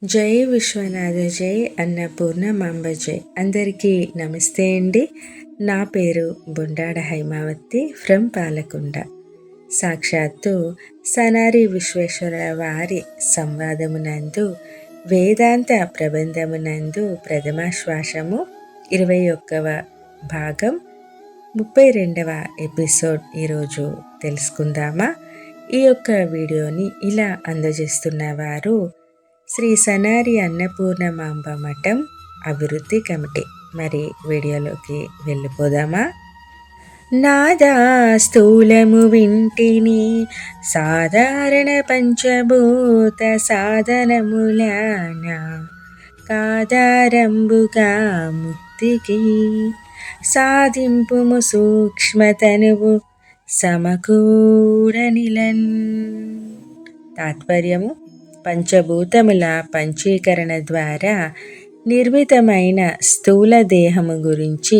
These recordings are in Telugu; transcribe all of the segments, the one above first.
జై విశ్వనాథ జై అన్నపూర్ణ మాంబ జై. అందరికీ నమస్తే అండి. నా పేరు బుండాడ హైమావతి ఫ్రమ్ పాలకొండ. సాక్షాత్తు సనారి విశ్వేశ్వర వారి సంవాదమునందు వేదాంత ప్రబంధమునందు ప్రథమాశ్వాసము 21వ భాగం 32వ ఎపిసోడ్ ఈరోజు తెలుసుకుందామా. ఈ యొక్క వీడియోని ఇలా అందజేస్తున్నవారు శ్రీ సనారి అన్నపూర్ణమాంబ మఠం అభివృద్ధి కమిటీ. మరి వీడియోలోకి వెళ్ళిపోదామా. నాదా స్థూలము వింటిని సాధారణ పంచభూత సాధనములాన కాదారంబుగా ముక్తికి సాధింపుము సూక్ష్మతనువు సమకూడనిలన్. తాత్పర్యము: పంచభూతముల పంచీకరణ ద్వారా నిర్మితమైన స్థూల దేహము గురించి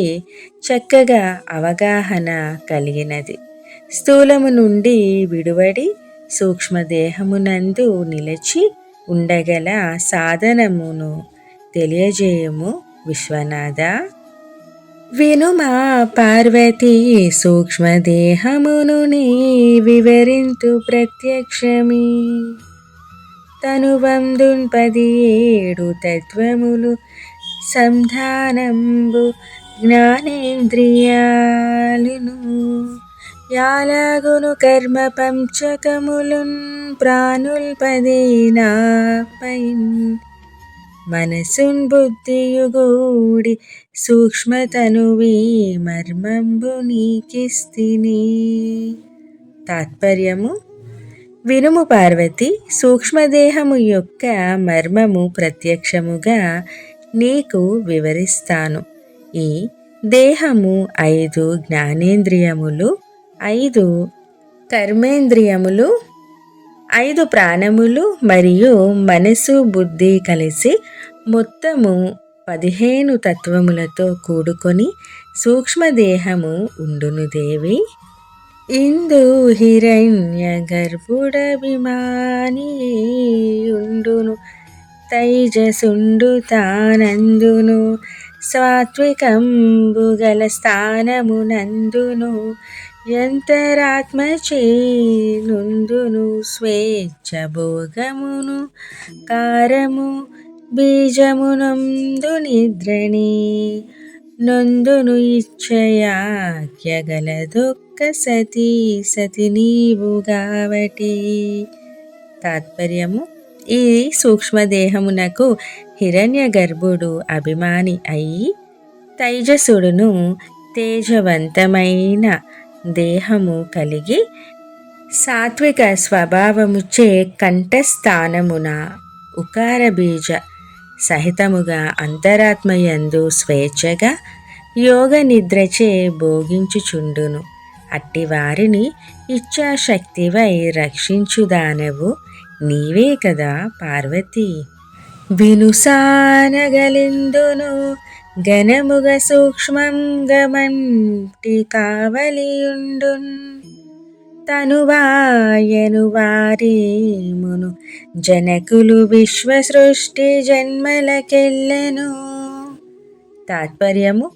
చక్కగా అవగాహన కలిగినది. స్థూలము నుండి విడువడి సూక్ష్మదేహమునందు నిలిచి ఉండగల సాధనమును తెలియజేయము విశ్వనాథ. వినుమా పార్వతీ సూక్ష్మదేహమును నీ వివరింతు ప్రత్యక్షమి. తనువందున్ 17 తత్వములు సంధానంబు జ్ఞానేంద్రియాలును యాలాగును కర్మ పంచకములున్ ప్రాణుల్ 14 మనసున్ బుద్ధియుగూడి సూక్ష్మతనువీ మర్మంబు నీకిస్తిని. తాత్పర్యము: వినుము పార్వతి, సూక్ష్మదేహము యొక్క మర్మము ప్రత్యక్షముగా నీకు వివరిస్తాను. ఈ దేహము 5 జ్ఞానేంద్రియములు, 5 కర్మేంద్రియములు, 5 ప్రాణములు మరియు మనసు బుద్ధి కలిసి మొత్తము 15 తత్వములతో కూడుకొని సూక్ష్మదేహము ఉండును దేవి. ఇందు హిరణ్య గర్భుడభిమానియుండును తైజసుండు తానందును సాత్వికంబు గల స్థానమునందును యంతరాత్మచేనుందును స్వేచ్ఛ భోగమును కారము బీజమునందు నిద్రని నొందును ఇచ్చయాజ్ఞగలదొక్క సతి నీవు గావటి. తాత్పర్యము: ఈ సూక్ష్మదేహమునకు హిరణ్య గర్భుడు అభిమాని అయి తైజసుడును తేజవంతమైన దేహము కలిగి సాత్విక స్వభావముచే కంఠస్థానమున ఉకార బీజ సహితముగా అంతరాత్మయందు స్వేచ్ఛగా యోగ నిద్రచే భోగించుచుండును. అట్టి వారిని ఇచ్ఛాశక్తివై రక్షించుదానవు నీవే కదా పార్వతి. వినుసానగలిందును ఘనముగ సూక్ష్మం గమంటి కావలియుండున్ తనువాయను వారేమును జనకులు విశ్వ సృష్టి జన్మలకెళ్ళెను. తాత్పర్యము: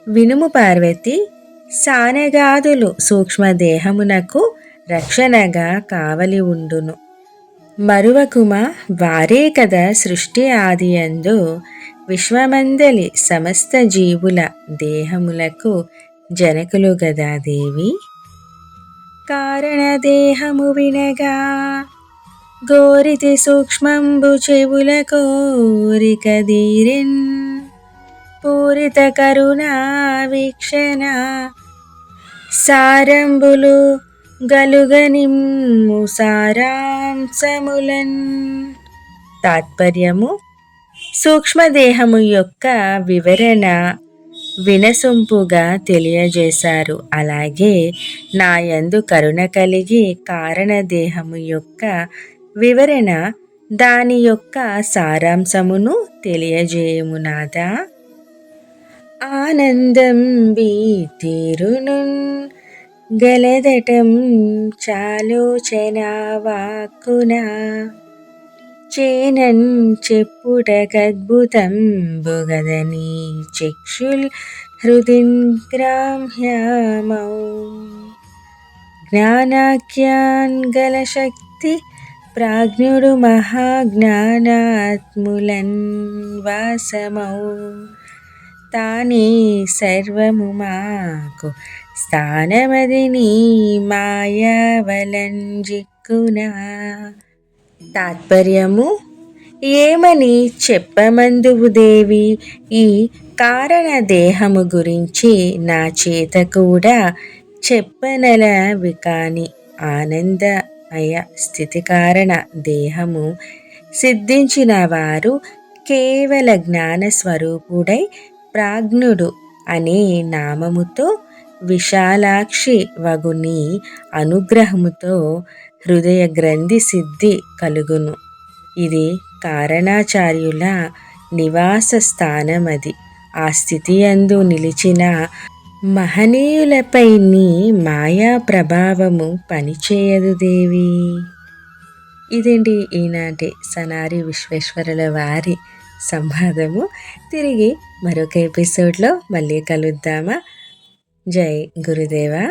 వినుము పార్వతి, సానగాదులు సూక్ష్మదేహమునకు రక్షణగా కావలి ఉండును. మరువకుమా, వారే కదా సృష్టి ఆదియందు విశ్వమందలి సమస్త జీవుల దేహములకు జనకులు గదా దేవి. కారణదేహము వినగా గోరితి సూక్ష్మంబు చెవుల కోరిక దీరిన్ పూరిత కరుణా వీక్షణ సారంబులు గలుగనిమ్ము సారాంశములన్. తాత్పర్యము: సూక్ష్మదేహము యొక్క వివరణ వినసొంపుగా తెలియజేశారు. అలాగే నాయందు కరుణ కలిగి కారణదేహము యొక్క వివరణ, దాని యొక్క సారాంశమును తెలియజేయము నాదా. ఆనందం తీరునున్ గలదటం చాలోచన వాక్కున చేనన్ చెప్పుటకద్భుతం బొగదని చక్షుల్ హృదిగ్రాహ్యమౌ జ్ఞానాఖ్యాన్ గల శక్తి ప్రాజ్ఞుడు మహాజ్ఞానాత్ములన్ వాసమౌ తానే సర్వము మాకు స్థానమది నీ మాయావలంజిక్కునా. తాత్పర్యము: ఏమని చెప్పమందువు దేవి, ఈ కారణ దేహము గురించి నా చేత కూడా చెప్పనలవి కాని ఆనందమయ స్థితి కారణ దేహము సిద్ధించిన వారు కేవల జ్ఞాన స్వరూపుడై ప్రాజ్ఞుడు అనే నామముతో విశాలాక్షి వగుని అనుగ్రహముతో హృదయ గ్రంథి సిద్ధి కలుగును. ఇది కారణాచార్యుల నివాస స్థానమది. ఆ స్థితి యందు నిలిచిన మహనీయులపై నీ మాయా ప్రభావము పనిచేయదు దేవి. ఇదేంటి ఈనాటి సనారి విశ్వేశ్వరుల వారి సంవాదము. తిరిగి మరొక ఎపిసోడ్లో మళ్ళీ కలుద్దామా? జై గురుదేవా.